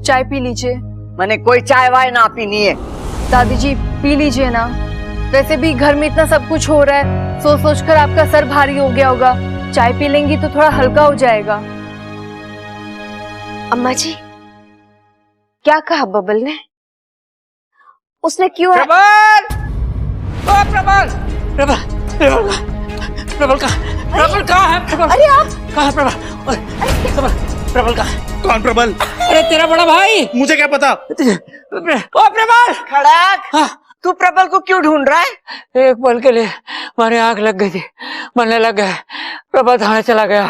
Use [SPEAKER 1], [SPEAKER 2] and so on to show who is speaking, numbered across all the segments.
[SPEAKER 1] चाय पी लीजिए।
[SPEAKER 2] मैंने कोई चाय वाय ना पीनी है।
[SPEAKER 1] दादी जी पी लीजिए ना, वैसे भी घर में इतना सब कुछ हो रहा है, सोच सोच कर आपका सर भारी हो गया होगा। चाय पी लेंगी तो थोड़ा हल्का हो जाएगा।
[SPEAKER 3] अम्मा जी, क्या कहा बबल ने? उसने क्यों
[SPEAKER 4] प्रबल! ओ प्रबल! प्रबल! प्रबल कहाँ है? प्रबल!
[SPEAKER 3] अरे आप
[SPEAKER 4] कहाँ है प्रबल? प्रबल कहाँ है?
[SPEAKER 5] कौन प्रबल?
[SPEAKER 4] अरे तेरा बड़ा भाई!
[SPEAKER 5] मुझे क्या पता?
[SPEAKER 4] ओ प्रबल!
[SPEAKER 2] खड़क,
[SPEAKER 4] हाँ,
[SPEAKER 2] तू प्रबल को क्यों ढूंढ रहा है?
[SPEAKER 4] एक पल के लिए मारे आग लग गई थी, मरने लग गया। प्रबल थाने चला गया।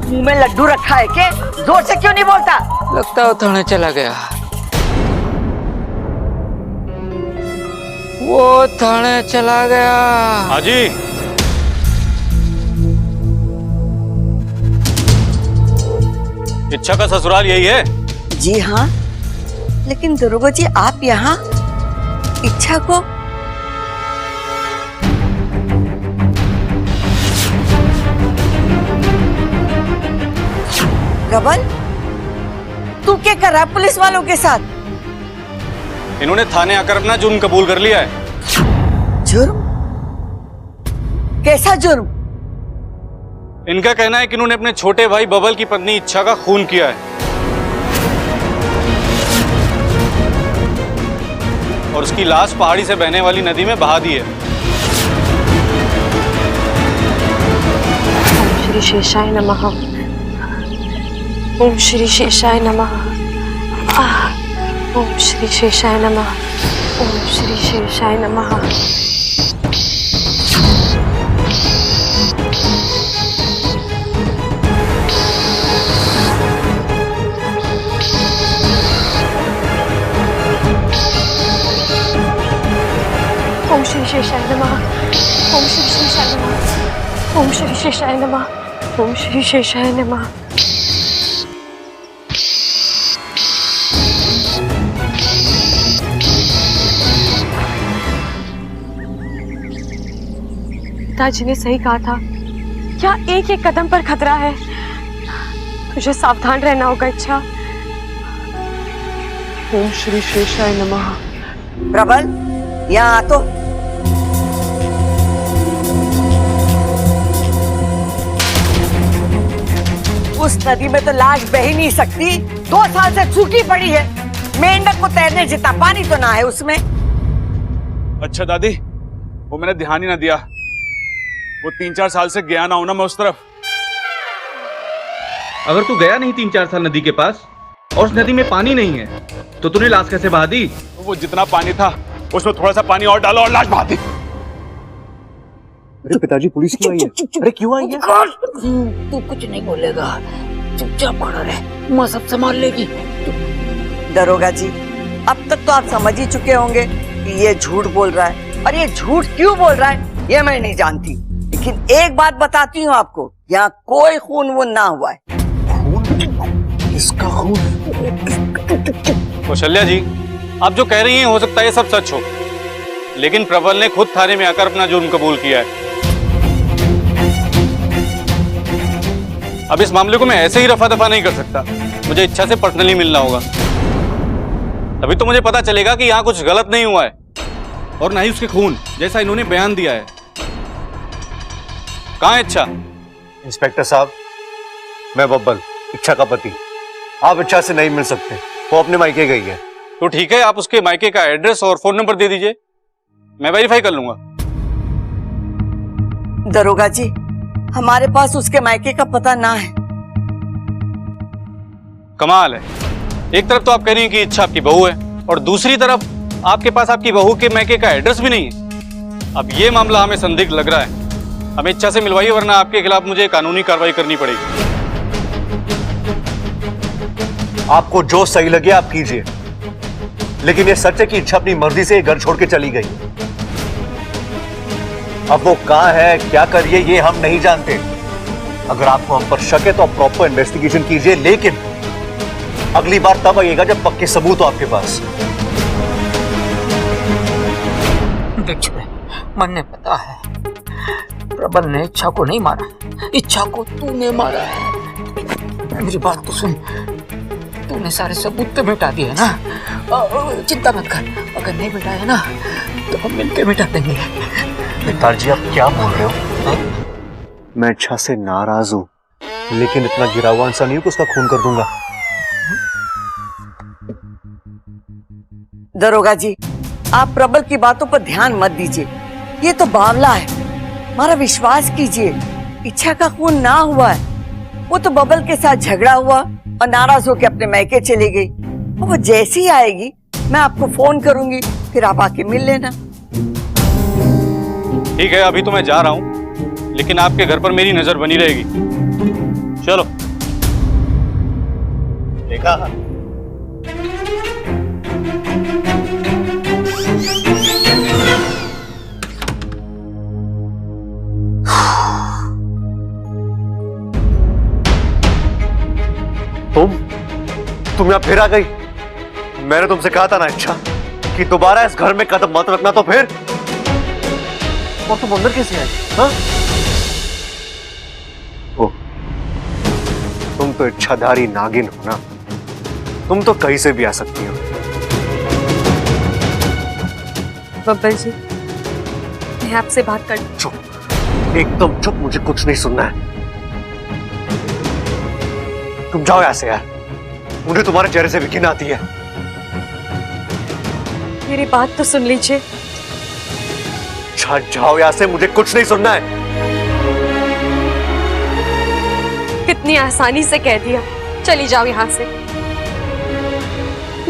[SPEAKER 2] मुंह में लड्डू रखा है के? जोर से क्यों नहीं बोलता?
[SPEAKER 4] लगता है वो थाने चला गया। वो थाने चला गया।
[SPEAKER 5] हाजी, इच्छा का ससुराल यही है?
[SPEAKER 2] जी हाँ, लेकिन दरोगा जी आप यहाँ इच्छा को प्रबल, तू क्या कर रहा है पुलिस वालों के साथ?
[SPEAKER 5] इन्होंने थाने आकर अपना जुर्म कबूल कर लिया है।
[SPEAKER 2] जुर्म? कैसा जुर्म?
[SPEAKER 5] इनका कहना है कि इन्होंने अपने छोटे भाई बबल की पत्नी इच्छा का खून किया है और उसकी लाश पहाड़ी से बहने वाली नदी में बहा दी है।
[SPEAKER 3] ओम श्री शेषाय नमः। ओम श्री शेषाय नमः। ओम श्री शेषाय नमः। ओम श्री शेषाय नमः। ओम श्री शेषाय नमः। ओम श्री शेषाय नमः। ओम श्री शेषाय नमः। ओम श्री शेषाय नमः। पिताजी ने सही कहा था, क्या एक एक कदम पर खतरा है। तुझे सावधान रहना होगा इच्छा। ओम श्री शेषाय नमः।
[SPEAKER 2] प्रबल, यहाँ आ तो। उस नदी में तो लाश बह ही नहीं सकती, 2 साल से सूखी पड़ी है। मेंढक को तैरने जितना पानी तो ना है उसमें।
[SPEAKER 5] अच्छा दादी, वो मैंने ध्यान ही ना दिया। वो 3-4 साल से गया ना हूं ना मैं उस तरफ।
[SPEAKER 6] अगर तू गया नहीं 3-4 साल नदी के पास और उस नदी में पानी नहीं है तो तूने लाश कैसे बहा दी?
[SPEAKER 5] वो जितना पानी था उसमें थोड़ा सा पानी और डाला और लाश बहा दी।
[SPEAKER 7] अरे पिताजी, पुलिस क्यों आई है? अरे क्यों आई है?
[SPEAKER 4] तू कुछ नहीं बोलेगा, चुपचाप खड़ा रहे, माँ सब संभाल लेगी।
[SPEAKER 2] दरोगा जी, अब तक तो आप समझ ही चुके होंगे कि ये झूठ बोल रहा है, और ये झूठ क्यों बोल रहा है ये मैं नहीं जानती। लेकिन एक बात बताती हूँ आपको, यहाँ कोई खून वून ना हुआ है।
[SPEAKER 7] किसका खून?
[SPEAKER 5] कौशल्या जी, आप जो कह रही हैं हो सकता है ये सब सच हो, लेकिन प्रबल ने खुद थाने में आकर अपना जुर्म कबूल किया है। अब इस मामले को मैं ऐसे ही रफा दफा नहीं कर सकता, मुझे इच्छा से पर्सनली मिलना होगा। तभी तो मुझे पता चलेगा कि यहाँ कुछ गलत नहीं हुआ है और ना ही उसके खून जैसा इन्होंने बयान दिया है। कहाँ है इच्छा?
[SPEAKER 7] इंस्पेक्टर साहब, मैं बब्बल, इच्छा का पति। आप इच्छा से नहीं मिल सकते, वो अपने मायके गई है।
[SPEAKER 5] तो ठीक है, आप उसके मायके का एड्रेस और फोन नंबर दे दीजिए, मैं वेरीफाई कर लूंगा।
[SPEAKER 2] दरोगा जी, हमारे पास उसके मायके का पता ना है।
[SPEAKER 5] कमाल है, एक तरफ तो आप कह रही हैं कि इच्छा आपकी बहू है और दूसरी तरफ आपके पास आपकी बहू के मायके का एड्रेस भी नहीं है। अब ये मामला हमें संदिग्ध लग रहा है। हमें इच्छा से मिलवाइए, वरना आपके खिलाफ मुझे कानूनी कार्रवाई करनी पड़ेगी।
[SPEAKER 7] आपको जो सही लगे आप कीजिए, लेकिन ये सच है कि इच्छा अपनी मर्जी से घर छोड़ के चली गई। अब वो कहां है, क्या कर रही है, ये हम नहीं जानते। अगर आपको हम पर शक है तो आप प्रॉपर इन्वेस्टिगेशन कीजिए, लेकिन अगली बार तब आइएगा जब पक्के सबूत हो आपके पास।
[SPEAKER 4] देख, मन ने पता है प्रबल ने इच्छा को नहीं मारा, इच्छा को तूने मारा है। मेरी बात तो सुन, तूने सारे सबूत तो मिटा दिए ना। चिंता मत कर, अगर नहीं मिटाया ना तो हम मिलकर मिटा देंगे।
[SPEAKER 7] पिताजी आप क्या बोल रहे हो? हाँ? मैं इच्छा से नाराज हूँ, लेकिन इतना गिरा हुआ इंसान नहीं हूं कि उसका खून कर दूंगा।
[SPEAKER 2] दरोगा जी, आप प्रबल की बातों पर ध्यान मत दीजिए। ये तो बावला है, हमारा विश्वास कीजिए। इच्छा का खून ना हुआ है, वो तो बबल के साथ झगड़ा हुआ और नाराज होकर अपने मैके चली गई। और वो जैसी ही आएगी मैं आपको फोन करूंगी, फिर आप आके मिल लेना।
[SPEAKER 5] ठीक है, अभी तो मैं जा रहा हूँ, लेकिन आपके घर पर मेरी नजर बनी रहेगी। चलो।
[SPEAKER 7] देखा, तुम यहाँ फिर आ गई। मैंने तुमसे कहा था ना इच्छा कि दोबारा इस घर में कदम मत रखना, तो फिर और तुम अंदर कैसे आई? हाँ? ओ, तुम तो इच्छाधारी नागिन हो ना, तुम तो कहीं से भी आ सकती हो।
[SPEAKER 3] बब्बर जी, मैं आपसे बात कर।
[SPEAKER 7] चुप, एकदम चुप, मुझे कुछ नहीं सुनना है। तुम जाओ यहां से यार, मुझे तुम्हारे चेहरे से भी घिन आती है।
[SPEAKER 3] मेरी बात तो सुन लीजिए।
[SPEAKER 7] जाओ यहां से, मुझे कुछ नहीं सुनना है।
[SPEAKER 3] कितनी आसानी से कह दिया, चली जाओ यहाँ से।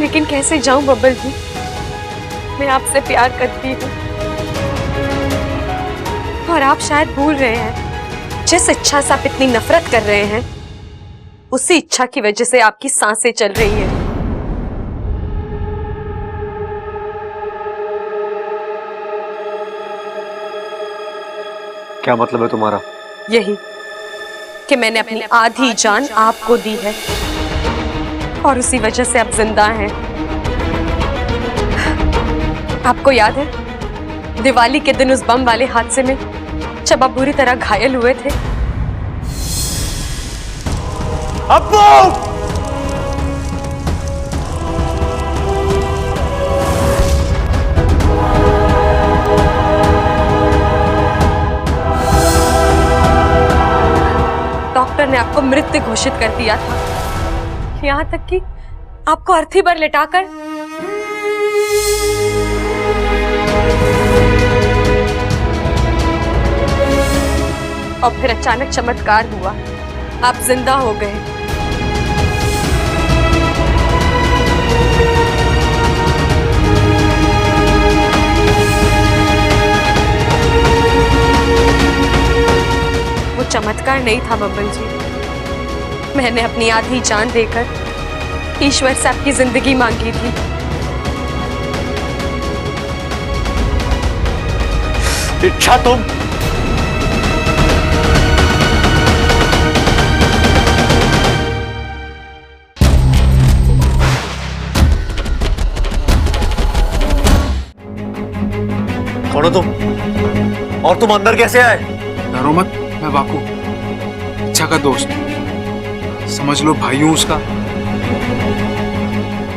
[SPEAKER 3] लेकिन कैसे जाऊं बब्बर जी, मैं आपसे प्यार करती हूँ। और आप शायद भूल रहे हैं, जिस इच्छा से आप इतनी नफरत कर रहे हैं, उसी इच्छा की वजह से आपकी सांसें चल रही हैं।
[SPEAKER 7] क्या मतलब है तुम्हारा?
[SPEAKER 3] यही कि मैंने अपनी आधी जान आपको दी है और उसी वजह से आप जिंदा हैं। आपको याद है दिवाली के दिन उस बम वाले हादसे में जब आप बुरी तरह घायल हुए थे?
[SPEAKER 7] अब्बू!
[SPEAKER 3] डॉक्टर ने आपको मृत घोषित कर दिया था, यहाँ तक कि आपको अर्थी पर लिटाकर और फिर अचानक चमत्कार हुआ, आप जिंदा हो गए। वो चमत्कार नहीं था बब्बल जी, मैंने अपनी आधी जान देकर ईश्वर से आपकी जिंदगी मांगी थी।
[SPEAKER 7] इच्छा, तुम कौन हो तुम? और तुम अंदर कैसे आए?
[SPEAKER 8] डरो मत, मैं वाकू, इच्छा का दोस्त, समझ लो भाई हूं उसका।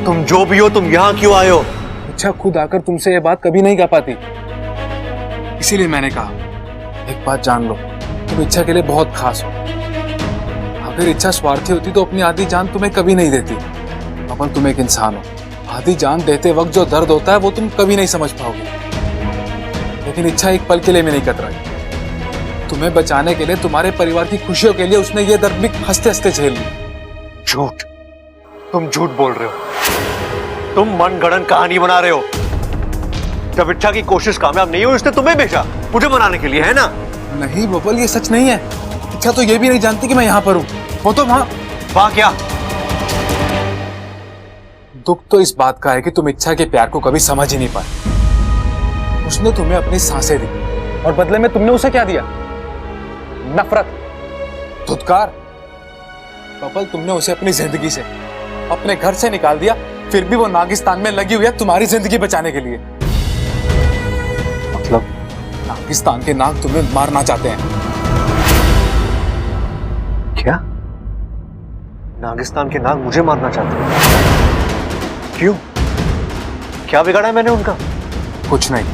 [SPEAKER 7] तुम जो भी हो, तुम यहाँ क्यों आए हो?
[SPEAKER 8] इच्छा खुद आकर तुमसे ये बात कभी नहीं कह पाती, इसीलिए मैंने कहा एक बात जान लो, तुम इच्छा के लिए बहुत खास हो। अगर इच्छा स्वार्थी होती तो अपनी आधी जान तुम्हें कभी नहीं देती। अपन तुम एक इंसान हो, आधी जान देते वक्त जो दर्द होता है वो तुम कभी नहीं समझ पाओगे। लेकिन इच्छा एक पल के लिए भी नहीं कतराई। तुम्हें बचाने के लिए, तुम्हारे परिवार की खुशियों के लिए उसने ये दर्द भी हंसते हंसते झेल ली।
[SPEAKER 7] झूठ, तुम झूठ बोल रहे हो। तुम मनगढ़ंत कहानी बना रहे हो। जब इच्छा की कोशिश कामयाब नहीं हुई, उसने तुम्हें भेजा मुझे बनाने के लिए, है ना?
[SPEAKER 8] नहीं बबल, ये सच नहीं है। इच्छा तो ये भी नहीं जानती कि मैं यहाँ पर हूँ। वो तो वहां
[SPEAKER 7] क्या?
[SPEAKER 8] दुख तो इस बात का है कि तुम इच्छा के प्यार को कभी समझ ही नहीं पाए। उसने तुम्हें अपनी सांसें दी और बदले में तुमने उसे क्या दिया? नफरत, धुतकार। बबल, तुमने उसे अपनी जिंदगी से, अपने घर से निकाल दिया, फिर भी वो नागिस्तान में लगी हुई है तुम्हारी जिंदगी बचाने के लिए।
[SPEAKER 7] मतलब?
[SPEAKER 8] नागिस्तान के नाग तुम्हें मारना चाहते हैं।
[SPEAKER 7] क्या? नागिस्तान के नाग मुझे मारना चाहते हैं? क्यों? क्या बिगाड़ा है मैंने उनका?
[SPEAKER 8] कुछ नहीं,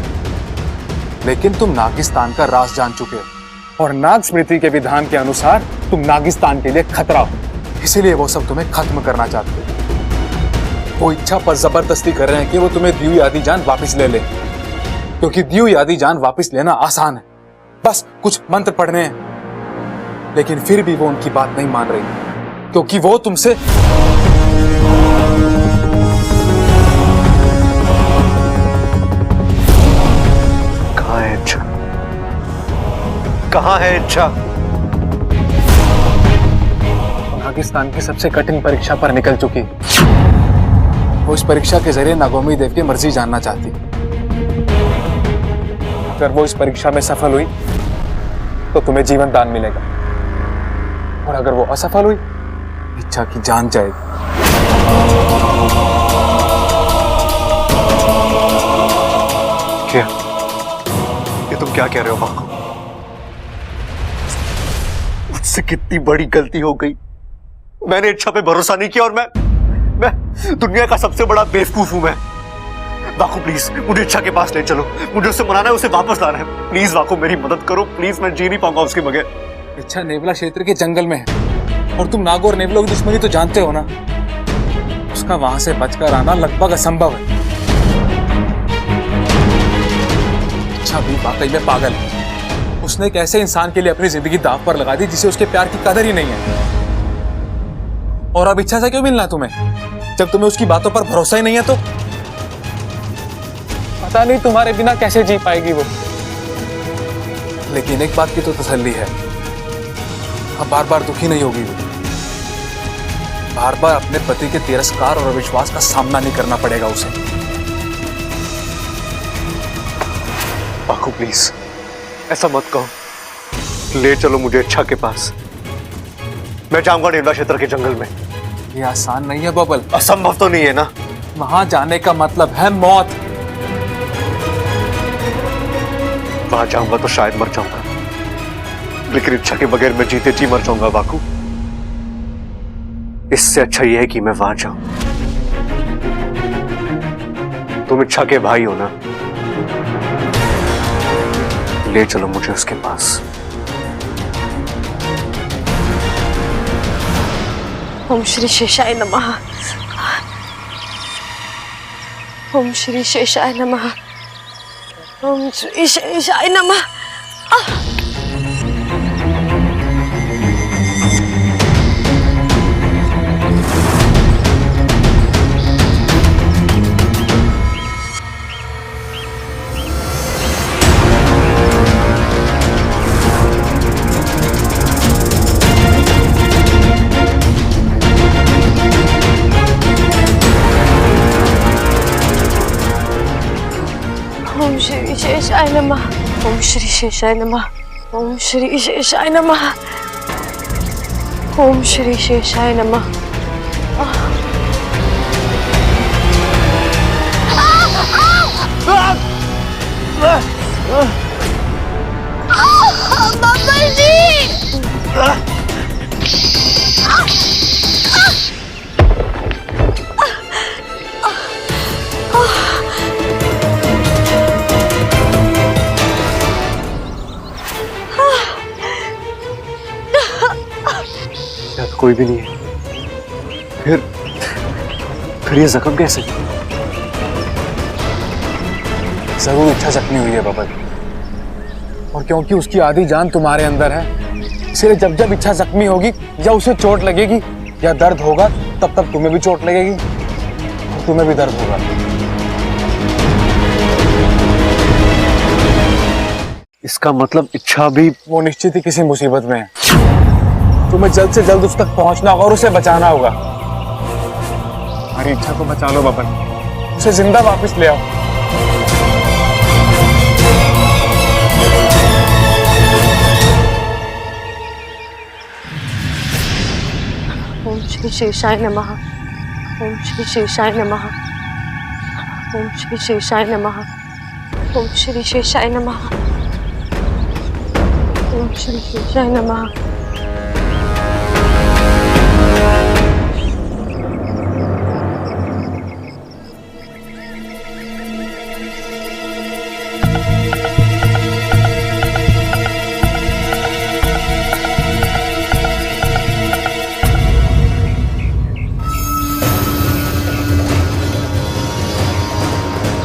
[SPEAKER 8] लेकिन तुम नागिस्तान का राज जान चुके हो और नाग स्मृति के विधान के अनुसार तुम नागिस्तान के लिए खतरा हो, इसीलिए वो सब तुम्हें खत्म करना चाहते हो। वो इच्छा पर जबरदस्ती कर रहे हैं कि वो तुम्हें दी हुई आधी जान वापस ले ले, क्योंकि दी हुई आधी जान वापस लेना आसान है, बस कुछ मंत्र पढ़ने हैं। लेकिन फिर भी वो उनकी बात नहीं मान रही, क्योंकि वो तुमसे
[SPEAKER 7] कहाँ है इच्छा?
[SPEAKER 8] नागिस्तान की सबसे कठिन परीक्षा पर निकल चुकी। वो इस परीक्षा के जरिए नागोमी देव की मर्जी जानना चाहती। अगर वो इस परीक्षा में सफल हुई तो तुम्हें जीवन दान मिलेगा, और अगर वो असफल हुई इच्छा की जान जाएगी।
[SPEAKER 7] क्या? ये तुम क्या कह रहे हो बाको? मुझसे कितनी बड़ी गलती हो गई। मैंने इच्छा पे भरोसा नहीं किया और मैं दुनिया का सबसे बड़ा बेवकूफ हूं मैं। वाको प्लीज मुझे इच्छा के पास ले चलो, मुझे उससे मनाना है, उसे वापस लाना है। प्लीज वाको मेरी मदद करो प्लीज, मैं जी नहीं पाऊंगा उसके बगैर।
[SPEAKER 8] इच्छा नेवला क्षेत्र के जंगल में है और तुम नागो और नेवलों की दुश्मनी तो जानते हो ना। उसका वहां से बचकर आना लगभग असंभव है। इच्छा भी वाकई में पागल है। उसने एक ऐसे इंसान के लिए अपनी जिंदगी दांव पर लगा दी जिसे उसके प्यार की कदर ही नहीं है। और अब इच्छा से क्यों मिलना तुम्हें, जब तुम्हें उसकी बातों पर भरोसा ही नहीं है? तो पता नहीं तुम्हारे बिना कैसे जी पाएगी वो। लेकिन एक बात की तो तसल्ली है, अब बार बार दुखी नहीं होगी वो। बार बार अपने पति के तिरस्कार और अविश्वास का सामना नहीं करना पड़ेगा उसे।
[SPEAKER 7] बाको प्लीज ऐसा मत कहो, ले चलो मुझे इच्छा के पास। मैं जाऊंगा नेवला क्षेत्र के जंगल में।
[SPEAKER 8] ये आसान नहीं है बबल।
[SPEAKER 7] असंभव तो नहीं है ना?
[SPEAKER 8] वहां जाने का मतलब है मौत।
[SPEAKER 7] वहां जाऊंगा तो शायद मर जाऊंगा, लेकिन इच्छा के बगैर मैं जीते जी मर जाऊंगा बाकू। इससे अच्छा यह है कि मैं वहां जाऊं। तुम इच्छा के भाई हो ना, ले चलो मुझे उसके पास।
[SPEAKER 3] ओम श्री शेषाय नमः। ओम श्री शेषाय नमः। ओम श्री शेषाय नमः। ओम श्री शेषाय नमः। ओम श्री शेषाय नमः। ओम श्री शेषाय नमः। ओम श्री शेषाय नमः।
[SPEAKER 7] कोई भी नहीं है। फिर ये जख्म कैसे?
[SPEAKER 8] जरूर इच्छा जख्मी हुई है बबल, और क्योंकि उसकी आधी जान तुम्हारे अंदर है, इसलिए जब जब इच्छा जख्मी होगी या उसे चोट लगेगी या दर्द होगा, तब तब तुम्हें भी चोट लगेगी और तुम्हें भी दर्द होगा।
[SPEAKER 7] इसका मतलब इच्छा भी
[SPEAKER 8] वो निश्चित ही किसी मुसीबत में है। तुम्हें जल्द से जल्द उस तक पहुंचना होगा और उसे बचाना होगा। हमारी इच्छा को बचा लो बबल, उसे जिंदा वापस ले आओ।
[SPEAKER 3] ओम श्री शेषाय नमः। ओम श्री शेषाय नमः। ओम श्री शेषाय नमः। ओम श्री शेषाय नमः। ओम श्री शेषाय नमः।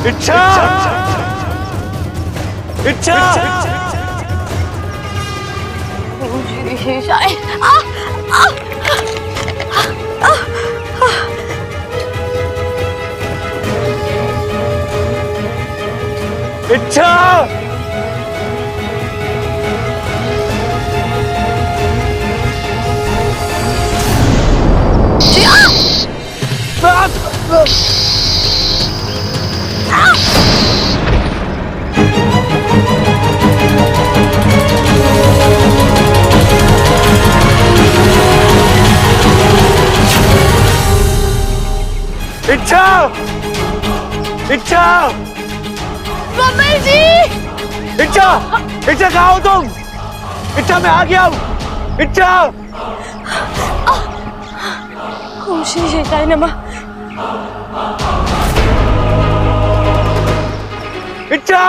[SPEAKER 7] इच्छा इच्छा
[SPEAKER 3] ओम श्री शेषाय
[SPEAKER 7] इच्छा इच्छा इच्छा
[SPEAKER 3] बब्बर जी
[SPEAKER 7] इच्छा इच्छा कहाँ हो तुम? इच्छा मैं आ गया हूँ। इच्छा
[SPEAKER 3] ओम श्री शेषाय नमः।
[SPEAKER 7] इच्छा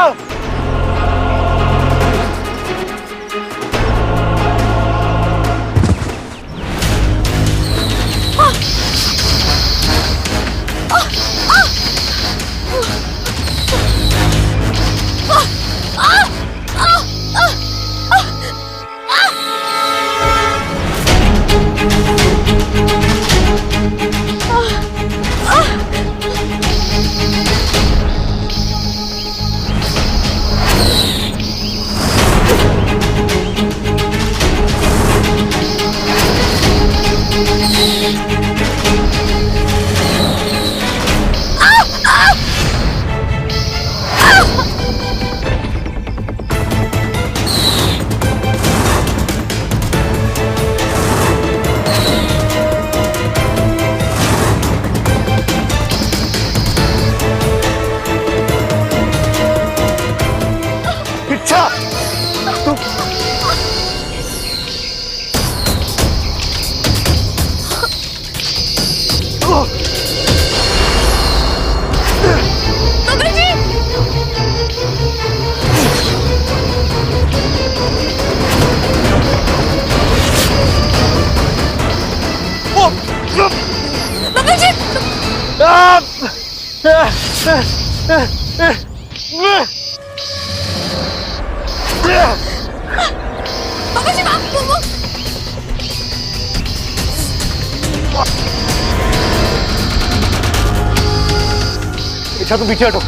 [SPEAKER 7] इच्छा तुम पीछे हटो।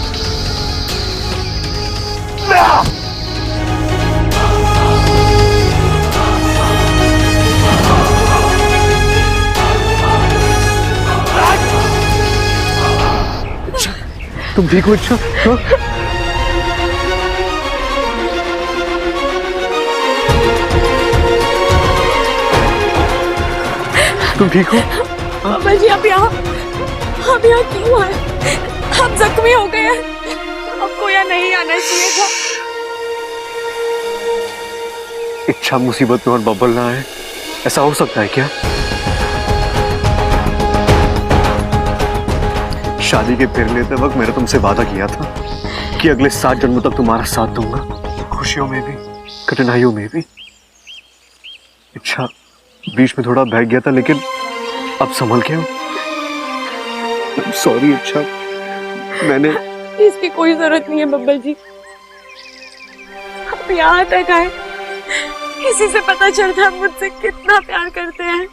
[SPEAKER 7] तुम ठीक हो इच्छा? हाँ? तुम ठीक हो?
[SPEAKER 3] बब्बर जी आप यहाँ क्यों आए? आप जख्मी हो गए हैं, आपको यहाँ नहीं आना चाहिए था।
[SPEAKER 7] इच्छा मुसीबत में और बब्बल ना आए, ऐसा हो सकता है क्या? शादी के फिर लेते वक्त मैंने तुमसे वादा किया था कि अगले 7 जन्मों तक तुम्हारा साथ दूंगा, खुशियों में भी कठिनाइयों में भी। इच्छा बीच में थोड़ा बहक गया था, लेकिन अब संभल के हूँ। सॉरी इच्छा, मैंने
[SPEAKER 3] इसकी कोई जरूरत नहीं है बब्बर जी, आप यहाँ तक आए, इसी से पता चलता है मुझसे कितना प्यार करते हैं।